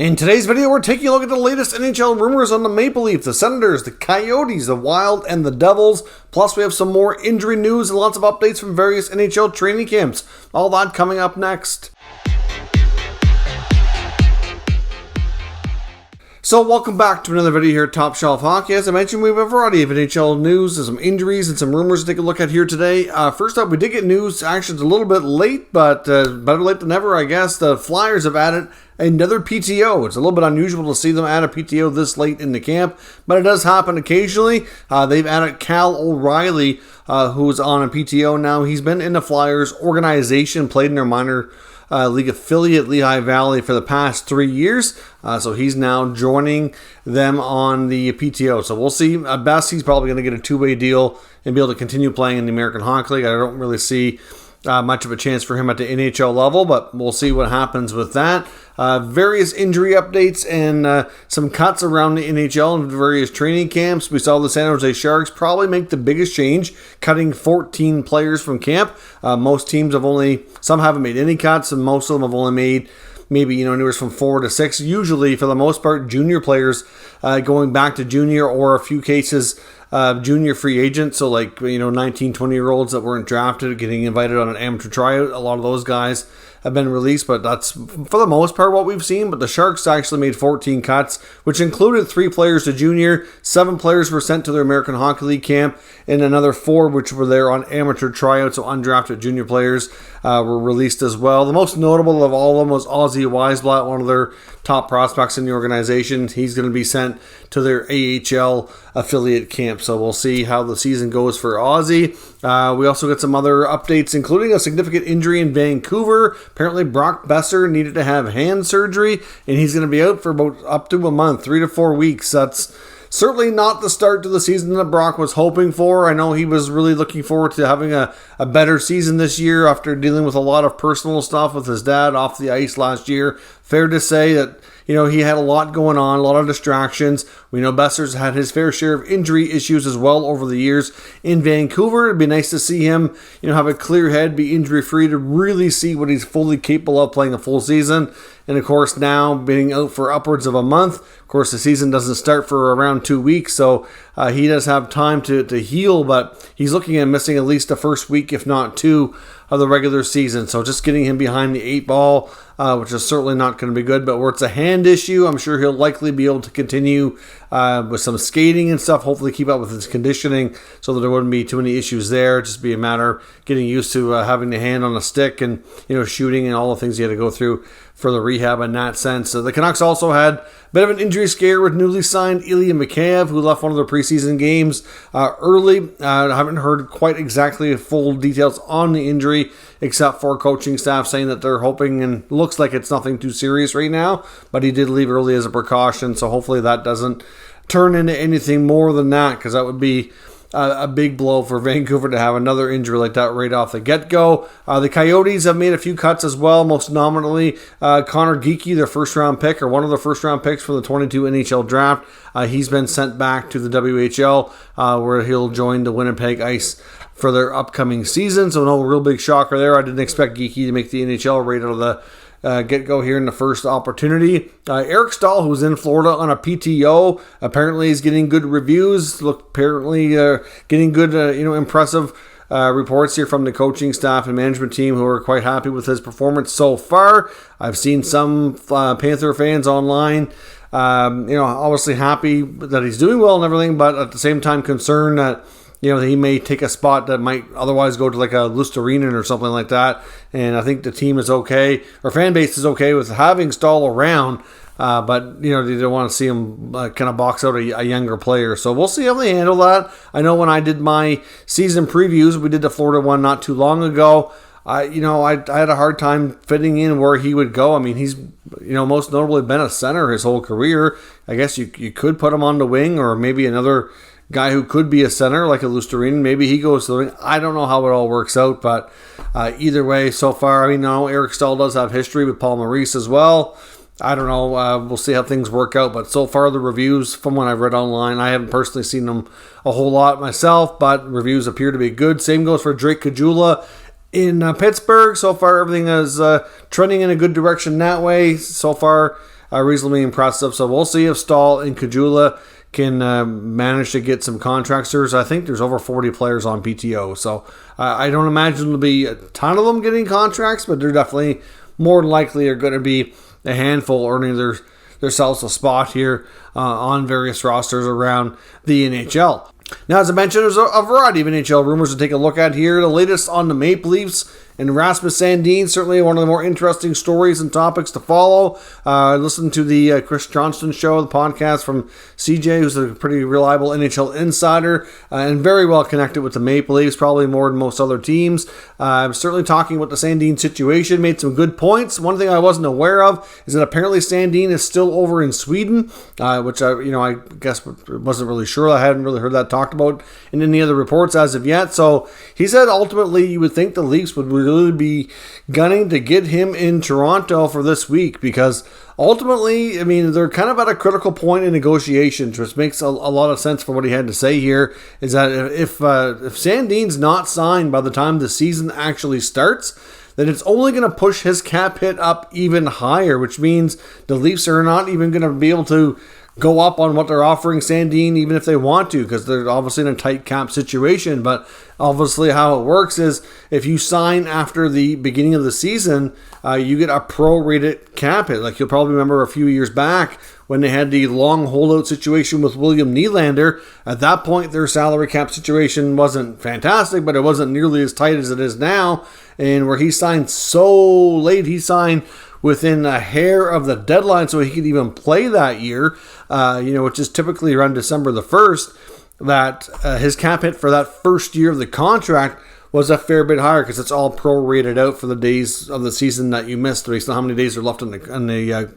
In today's video, we're taking a look at the latest NHL rumors on the Maple Leafs, the Senators, the Coyotes, the Wild, and the Devils. Plus, we have some more injury news and lots of updates from various NHL training camps. All that coming up next. So welcome back to another video here at Top Shelf Hockey. As I mentioned, we have a variety of NHL news and some injuries and some rumors to take a look at here today. First up, we did get news. Actually, it's a little bit late, but better late than never, I guess. The Flyers have added another PTO. It's a little bit unusual to see them add a PTO this late in the camp, but it does happen occasionally. They've added Cal O'Reilly, who's on a PTO now. He's been in the Flyers organization, played in their minor league affiliate Lehigh Valley for the past 3 years. So he's now joining them on the PTO. So we'll see. At best, he's probably going to get a two-way deal and be able to continue playing in the American Hockey League. I don't really see much of a chance for him at the NHL level, but we'll see what happens with that. Various injury updates and some cuts around the NHL and various training camps. We saw the San Jose Sharks probably make the biggest change, cutting 14 players from camp. Most teams some haven't made any cuts, and most of them have only made maybe anywhere from 4 to 6. Usually, for the most part, junior players going back to junior, or a few cases junior free agents, so 19, 20-year-olds that weren't drafted getting invited on an amateur tryout. A lot of those guys have been released, but that's for the most part what we've seen. But the Sharks actually made 14 cuts, which included 3 players to junior, 7 players were sent to their American Hockey League camp, and another 4 which were there on amateur tryouts, so undrafted junior players were released as well. The most notable of all of them was Ozzy Weisblatt, one of their top prospects in the organization. He's going to be sent to their AHL affiliate camp, so we'll see how the season goes for Ozzy. We also got some other updates, including a significant injury in Vancouver. Apparently Brock Boeser needed to have hand surgery, and he's going to be out for about up to a month, 3 to 4 weeks. That's certainly not the start to the season that Brock was hoping for. I know he was really looking forward to having a better season this year after dealing with a lot of personal stuff with his dad off the ice last year. Fair to say that he had a lot going on, a lot of distractions. We know Boeser's had his fair share of injury issues as well over the years in Vancouver. It'd be nice to see him, have a clear head, be injury-free, to really see what he's fully capable of playing a full season. And of course, now being out for upwards of a month, of course, the season doesn't start for around 2 weeks, so he does have time to heal, but he's looking at missing at least the first week, if not 2, of the regular season. So just getting him behind the 8 ball, which is certainly not going to be good. But where it's a hand issue, I'm sure he'll likely be able to continue with some skating and stuff, hopefully keep up with his conditioning so that there wouldn't be too many issues there. Just be a matter of getting used to having the hand on a stick and shooting and all the things he had to go through for the rehab in that sense. So the Canucks also had a bit of an injury scare with newly signed Ilya Mikheyev, who left one of their preseason games early. I haven't heard quite exactly full details on the injury, except for coaching staff saying that they're hoping, and looks like it's nothing too serious right now, but he did leave early as a precaution, so hopefully that doesn't turn into anything more than that, because that would be a big blow for Vancouver to have another injury like that right off the get-go. The Coyotes have made a few cuts as well, most nominally Connor Geekie, their first-round pick, or one of the first-round picks for the 22 NHL draft. He's been sent back to the WHL, where he'll join the Winnipeg Ice for their upcoming season. So no real big shocker there. I didn't expect Geekie to make the NHL right out of the get-go here in the first opportunity. Eric Stahl, who's in Florida on a PTO, apparently is getting good reviews. Getting good, impressive reports here from the coaching staff and management team, who are quite happy with his performance so far. I've seen some Panther fans online, obviously happy that he's doing well and everything, but at the same time concerned that he may take a spot that might otherwise go to like a Lusterinen or something like that. And I think the team is okay, or fan base is okay with having Stahl around, but they don't want to see him kind of box out a younger player. So we'll see how they handle that. I know when I did my season previews, we did the Florida one not too long ago. I had a hard time fitting in where he would go. I mean, he's most notably been a center his whole career. I guess you could put him on the wing, or maybe another guy who could be a center like a Lusterinen. Maybe he goes to the wing. I don't know how it all works out, but either way, so far, Eric Stahl does have history with Paul Maurice as well. I don't know. We'll see how things work out, but so far the reviews from what I've read online, I haven't personally seen them a whole lot myself, but reviews appear to be good. Same goes for Drake Caggiula in Pittsburgh. So far, everything is trending in a good direction that way. So far, reasonably impressive. So we'll see if Stahl and Kajula can manage to get some contracts. I think there's over 40 players on PTO, so I don't imagine there'll be a ton of them getting contracts, but they're definitely more than likely are going to be a handful earning themselves a spot here on various rosters around the NHL. Now, as I mentioned, there's a variety of NHL rumors to take a look at here. The latest on the Maple Leafs and Rasmus Sandin, certainly one of the more interesting stories and topics to follow. Listen to the Chris Johnston show, the podcast from CJ, who's a pretty reliable NHL insider and very well connected with the Maple Leafs, probably more than most other teams. Certainly talking about the Sandin situation, made some good points. One thing I wasn't aware of is that apparently Sandin is still over in Sweden, which I guess wasn't really sure. I hadn't really heard that talked about in any other reports as of yet. So he said ultimately you would think the Leafs would really be gunning to get him in Toronto for this week, because ultimately, I mean, they're kind of at a critical point in negotiations, which makes a lot of sense for what he had to say here, is that if Sandin's not signed by the time the season actually starts, then it's only going to push his cap hit up even higher, which means the Leafs are not even going to be able to go up on what they're offering Sandin, even if they want to, because they're obviously in a tight cap situation. But obviously how it works is if you sign after the beginning of the season, you get a prorated cap hit. Like you'll probably remember a few years back when they had the long holdout situation with William Nylander. At that point, their salary cap situation wasn't fantastic, but it wasn't nearly as tight as it is now. And where he signed so late, he signed within a hair of the deadline so he could even play that year, which is typically around December the 1st, that his cap hit for that first year of the contract was a fair bit higher because it's all prorated out for the days of the season that you missed based on how many days are left in the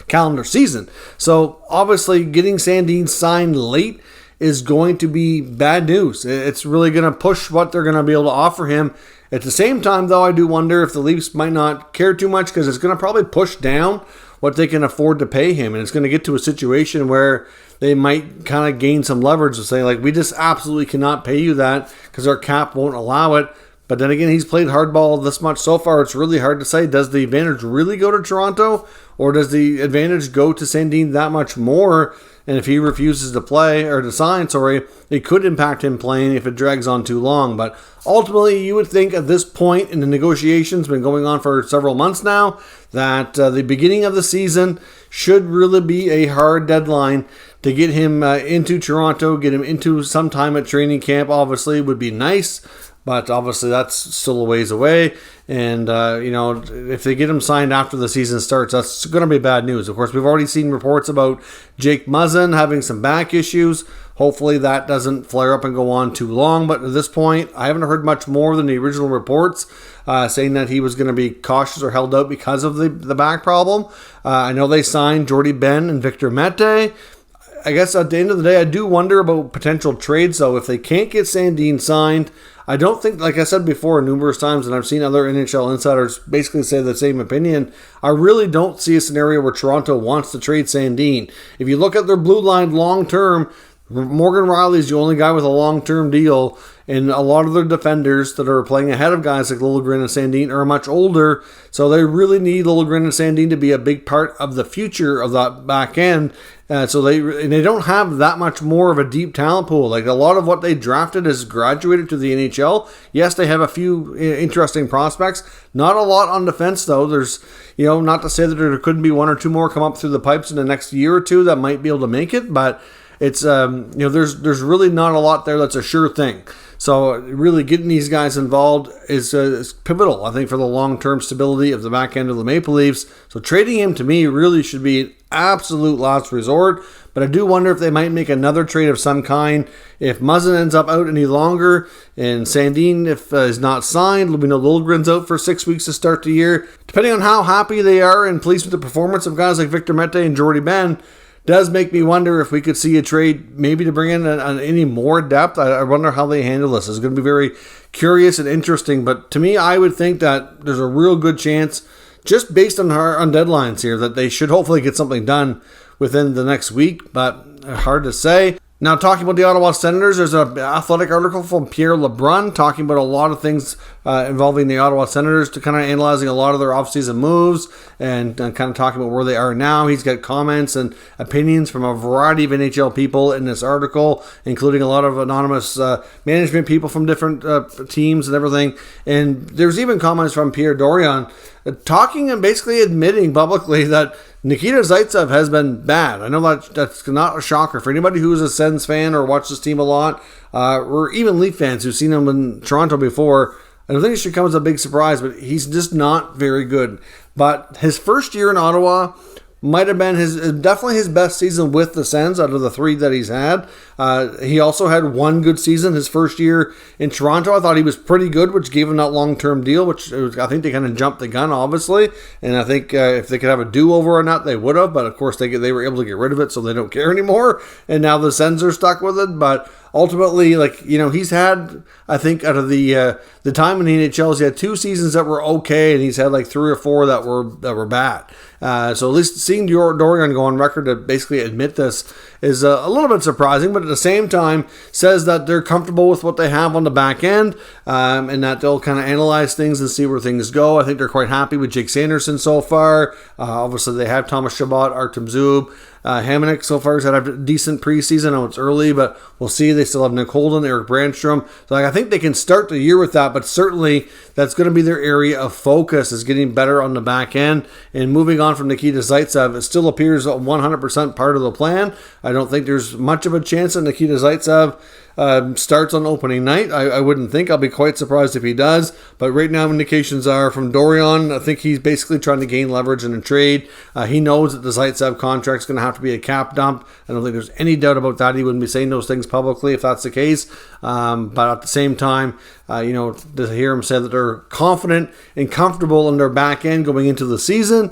calendar season. So obviously getting Sandin signed late is going to be bad news. It's really going to push what they're going to be able to offer him. At the same time, though, I do wonder if the Leafs might not care too much because it's going to probably push down what they can afford to pay him. And it's going to get to a situation where they might kind of gain some leverage to say, like, we just absolutely cannot pay you that because our cap won't allow it. But then again, he's played hardball this much so far. It's really hard to say. Does the advantage really go to Toronto, or does the advantage go to Sandin that much more? And if he refuses to play or to sign, it could impact him playing if it drags on too long. But ultimately, you would think at this point in the negotiations, been going on for several months now, that the beginning of the season should really be a hard deadline to get him into Toronto, get him into some time at training camp. Obviously, would be nice. But obviously that's still a ways away. And, if they get him signed after the season starts, that's going to be bad news. Of course, we've already seen reports about Jake Muzzin having some back issues. Hopefully that doesn't flare up and go on too long. But at this point, I haven't heard much more than the original reports saying that he was going to be cautious or held out because of the back problem. I know they signed Jordy Ben and Victor Mete. I guess at the end of the day, I do wonder about potential trades, though. If they can't get Sandin signed, I don't think, like I said before numerous times, and I've seen other NHL insiders basically say the same opinion, I really don't see a scenario where Toronto wants to trade Sandin. If you look at their blue line long-term, Morgan Rielly's the only guy with a long-term deal, and a lot of their defenders that are playing ahead of guys like Liljegren and Sandin are much older, so they really need Liljegren and Sandin to be a big part of the future of that back end. So they don't have that much more of a deep talent pool. Like a lot of what they drafted has graduated to the NHL. Yes, they have a few interesting prospects. Not a lot on defense, though. There's, not to say that there couldn't be one or two more come up through the pipes in the next year or two that might be able to make it, but it's there's really not a lot there that's a sure thing. So really getting these guys involved is pivotal, I think, for the long-term stability of the back end of the Maple Leafs. So trading him, to me, really should be an absolute last resort. But I do wonder if they might make another trade of some kind. If Muzzin ends up out any longer, and Sandin, if is not signed, we know Liljegren's out for 6 weeks to start the year. Depending on how happy they are and pleased with the performance of guys like Victor Mete and Jordy Ben, does make me wonder if we could see a trade maybe to bring in any more depth. I wonder how they handle this. It's going to be very curious and interesting. But to me, I would think that there's a real good chance, just based on deadlines here, that they should hopefully get something done within the next week. But hard to say. Now, talking about the Ottawa Senators, there's an athletic article from Pierre Lebrun talking about a lot of things involving the Ottawa Senators, to kind of analyzing a lot of their offseason moves and kind of talking about where they are now. He's got comments and opinions from a variety of NHL people in this article, including a lot of anonymous management people from different teams and everything. And there's even comments from Pierre Dorion talking and basically admitting publicly that Nikita Zaitsev has been bad. I know that's not a shocker for anybody who's a Sens fan or watched this team a lot, or even Leaf fans who've seen him in Toronto before. I don't think it should come as a big surprise, but he's just not very good. But his first year in Ottawa might have been definitely his best season with the Sens out of the three that he's had. He also had one good season his first year in Toronto. I thought he was pretty good, which gave him that long-term deal, which I think they kind of jumped the gun, obviously. And I think if they could have a do-over or not, they would have. But, of course, they were able to get rid of it, so they don't care anymore. And now the Sens are stuck with it. But ultimately, he's had, I think, out of the time in the NHL, he had 2 seasons that were okay, and he's had 3 or 4 that were bad. So at least seeing Dorion go on record to basically admit this is a little bit surprising, but at the same time says that they're comfortable with what they have on the back end, and that they'll kind of analyze things and see where things go. I think they're quite happy with Jake Sanderson so far. Obviously, they have Thomas Chabot, Artem Zub. Hamonic so far has had a decent preseason. I know it's early, but we'll see. They still have Nick Holden, Eric Brandstrom. So I think they can start the year with that, but certainly that's going to be their area of focus, is getting better on the back end. And moving on from Nikita Zaitsev, it still appears 100% part of the plan. I don't think there's much of a chance that Nikita Zaitsev starts on opening night. I wouldn't think. I'll be quite surprised if he does. But right now, indications are from Dorion. I think he's basically trying to gain leverage in a trade. He knows that the Zaitsev contract is going to have to be a cap dump. I don't think there's any doubt about that. He wouldn't be saying those things publicly if that's the case. But at the same time, to hear him say that they're confident and comfortable in their back end going into the season,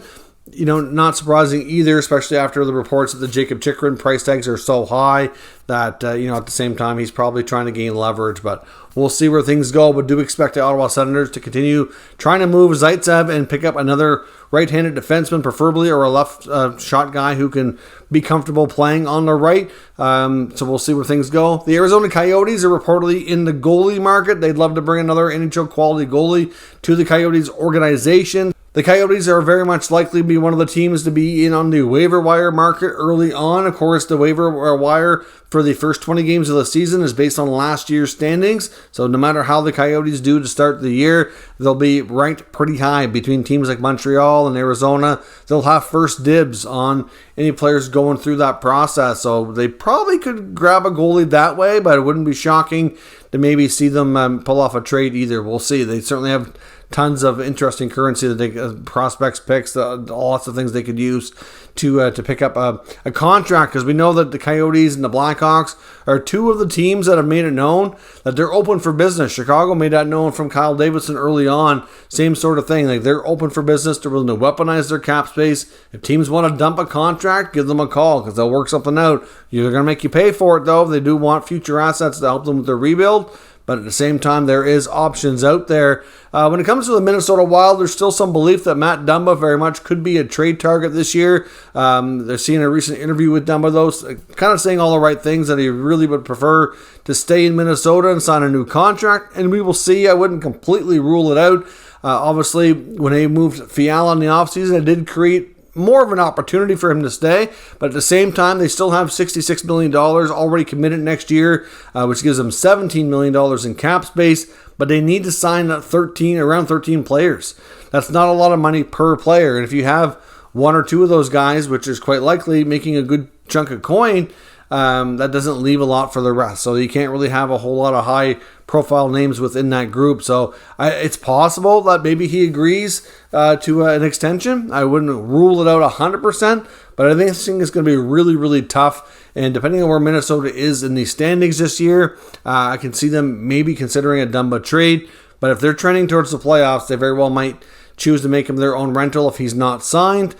not surprising either, especially after the reports that the Jacob Chychrun price tags are so high that, at the same time, he's probably trying to gain leverage. But we'll see where things go. But do expect the Ottawa Senators to continue trying to move Zaitsev and pick up another right-handed defenseman, preferably, or a left shot guy who can be comfortable playing on the right. So we'll see where things go. The Arizona Coyotes are reportedly in the goalie market. They'd love to bring another NHL quality goalie to the Coyotes organization. The Coyotes are very much likely to be one of the teams to be in on the waiver wire market early on. Of course, the waiver wire for the first 20 games of the season is based on last year's standings. So no matter how the Coyotes do to start the year, they'll be ranked pretty high between teams like Montreal and Arizona. They'll have first dibs on any players going through that process. So they probably could grab a goalie that way, but it wouldn't be shocking to maybe see them pull off a trade either. We'll see. They certainly have tons of interesting currency that they prospects picks, lots of things they could use to pick up a contract, because we know that the Coyotes and the Blackhawks are 2 of the teams that have made it known that they're open for business. Chicago made that known from Kyle Davidson early on. Same sort of thing. They're open for business. They're willing to weaponize their cap space. If teams want to dump a contract, give them a call, because they'll work something out. They're going to make you pay for it, though. They do want future assets to help them with their rebuild. But at the same time, there is options out there. When it comes to the Minnesota Wild, there's still some belief that Matt Dumba very much could be a trade target this year. They're seeing a recent interview with Dumba, though, kind of saying all the right things, that he really would prefer to stay in Minnesota and sign a new contract. And we will see. I wouldn't completely rule it out. Obviously, when they moved Fiala in the offseason, it did create more of an opportunity for him to stay, but at the same time, they still have $66 million already committed next year, which gives them $17 million in cap space, but they need to sign around 13 players. That's not a lot of money per player, and if you have 1 or 2 of those guys, which is quite likely making a good chunk of coin, that doesn't leave a lot for the rest. So you can't really have a whole lot of high-profile names within that group. So it's possible that maybe he agrees to an extension. I wouldn't rule it out 100%, but I think this thing is going to be really, really tough. And depending on where Minnesota is in the standings this year, I can see them maybe considering a Dumba trade. But if they're trending towards the playoffs, they very well might choose to make him their own rental if he's not signed,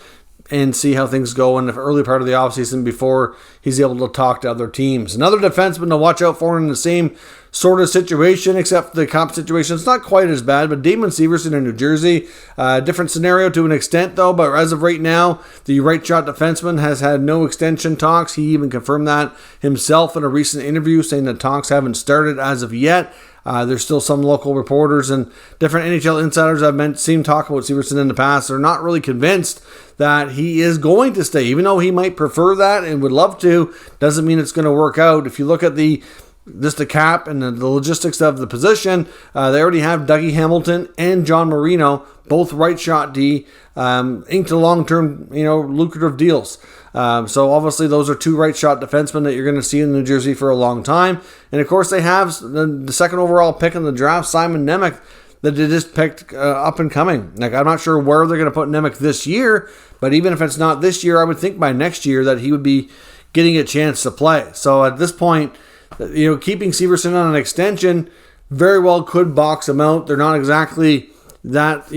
and see how things go in the early part of the offseason before he's able to talk to other teams. Another defenseman to watch out for in the same sort of situation, except the cap situation. It's not quite as bad, but Damon Severson in New Jersey, different scenario to an extent though, but as of right now, the right shot defenseman has had no extension talks. He even confirmed that himself in a recent interview, saying that talks haven't started as of yet. There's still some local reporters and different NHL insiders I've seen talk about Severson in the past. They're not really convinced that he is going to stay, even though he might prefer that and would love to. Doesn't mean it's going to work out. If you look at the cap and the logistics of the position, they already have Dougie Hamilton and John Marino, both right shot D, inked a long-term, lucrative deals. So obviously those are two right shot defensemen that you're going to see in New Jersey for a long time. And of course they have the second overall pick in the draft, Simon Nemec, that they just picked up and coming. Like, I'm not sure where they're going to put Nemec this year, but even if it's not this year, I would think by next year that he would be getting a chance to play. So at this point, keeping Severson on an extension very well could box him out. They're not exactly that,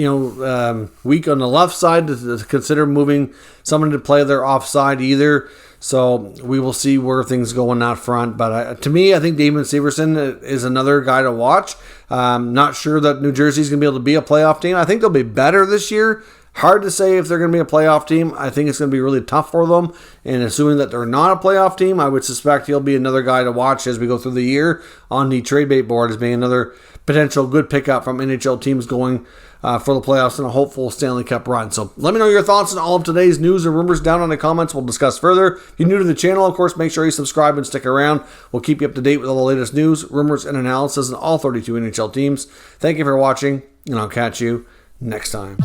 weak on the left side to consider moving someone to play their offside either. So we will see where things go on that front. But to me, I think Damon Severson is another guy to watch. Not sure that New Jersey's going to be able to be a playoff team. I think they'll be better this year. Hard to say if they're going to be a playoff team. I think it's going to be really tough for them. And assuming that they're not a playoff team, I would suspect he'll be another guy to watch as we go through the year on the trade bait board as being another potential good pickup from NHL teams going for the playoffs and a hopeful Stanley Cup run. So let me know your thoughts on all of today's news and rumors down in the comments. We'll discuss further. If you're new to the channel, of course, make sure you subscribe and stick around. We'll keep you up to date with all the latest news, rumors, and analysis on all 32 NHL teams. Thank you for watching, and I'll catch you next time.